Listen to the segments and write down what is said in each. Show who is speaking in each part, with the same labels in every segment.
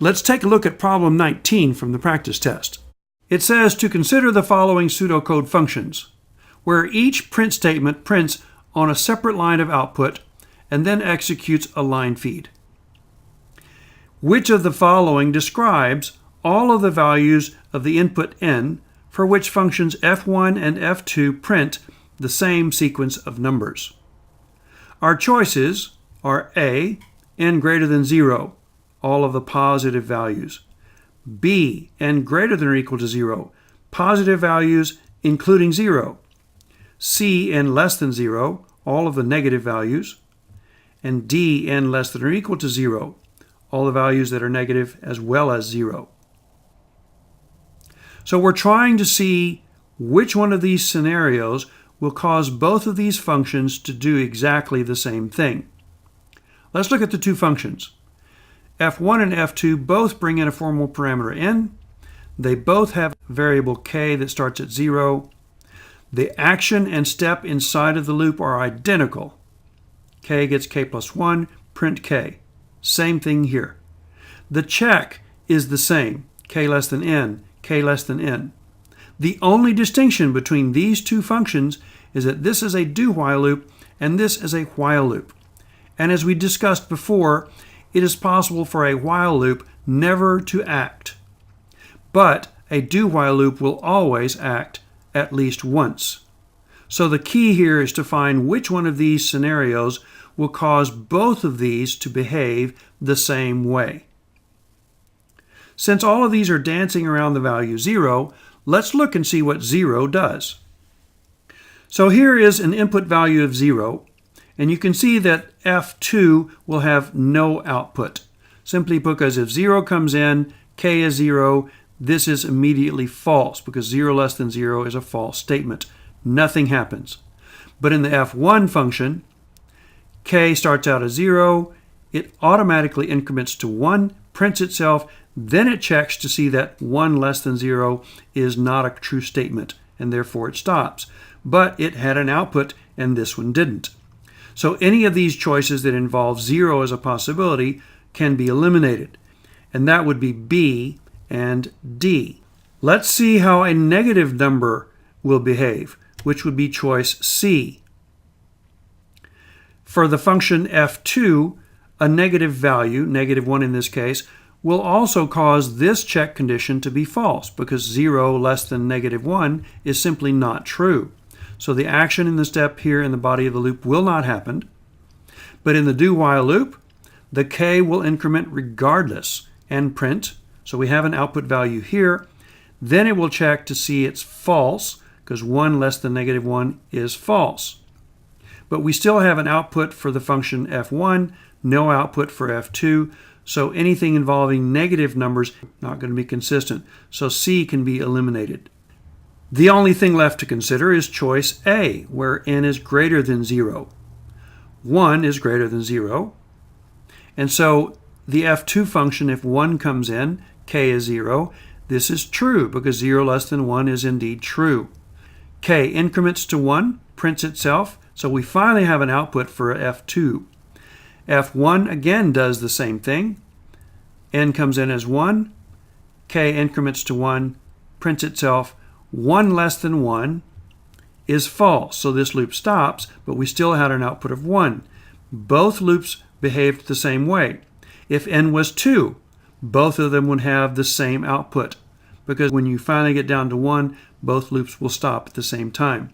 Speaker 1: Let's take a look at problem 19 from the practice test. It says to consider the following pseudocode functions, where each print statement prints on a separate line of output and then executes a line feed. Which of the following describes all of the values of the input n for which functions f1 and f2 print the same sequence of numbers? Our choices are A, n greater than 0, all of the positive values. B, n greater than or equal to 0, positive values including 0. C, n less than 0, all of the negative values. And D, n less than or equal to 0, all the values that are negative as well as 0. So we're trying to see which one of these scenarios will cause both of these functions to do exactly the same thing. Let's look at the two functions. f1 and f2 both bring in a formal parameter n. They both have a variable k that starts at 0. The action and step inside of the loop are identical. K gets k plus 1, print k. Same thing here. The check is the same, k less than n, k less than n. The only distinction between these two functions is that this is a do-while loop and this is a while loop. And as we discussed before, it is possible for a while loop never to act. But a do-while loop will always act at least once. So the key here is to find which one of these scenarios will cause both of these to behave the same way. Since all of these are dancing around the value 0, let's look and see what 0 does. So here is an input value of 0, and you can see that f2 will have no output, simply because if 0 comes in, k is 0, this is immediately false, because 0 less than 0 is a false statement. Nothing happens. But in the f1 function, k starts out as 0, it automatically increments to 1, prints itself, then it checks to see that 1 less than 0 is not a true statement, and therefore it stops. But it had an output, and this one didn't. So any of these choices that involve 0 as a possibility can be eliminated, and that would be B and D. Let's see how a negative number will behave, which would be choice C. For the function f2, a negative value, negative 1 in this case, will also cause this check condition to be false, because 0 less than negative 1 is simply not true. So the action in the step here in the body of the loop will not happen. But in the do-while loop, the k will increment regardless and print. So we have an output value here. Then it will check to see it's false, because 1 less than negative 1 is false. But we still have an output for the function f1, no output for f2. So anything involving negative numbers is not going to be consistent. So C can be eliminated. The only thing left to consider is choice A, where n is greater than 0. 1 is greater than 0. And so the f2 function, if 1 comes in, k is 0. This is true because 0 less than 1 is indeed true. K increments to 1, prints itself, so we finally have an output for f2. f1 again does the same thing. N comes in as 1. K increments to 1, prints itself. 1 less than 1 is false, so this loop stops, but we still had an output of 1. Both loops behaved the same way. If n was 2, both of them would have the same output, because when you finally get down to 1, both loops will stop at the same time.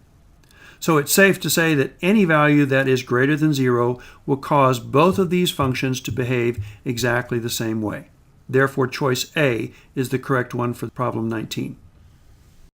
Speaker 1: So it's safe to say that any value that is greater than 0 will cause both of these functions to behave exactly the same way. Therefore, choice A is the correct one for problem 19.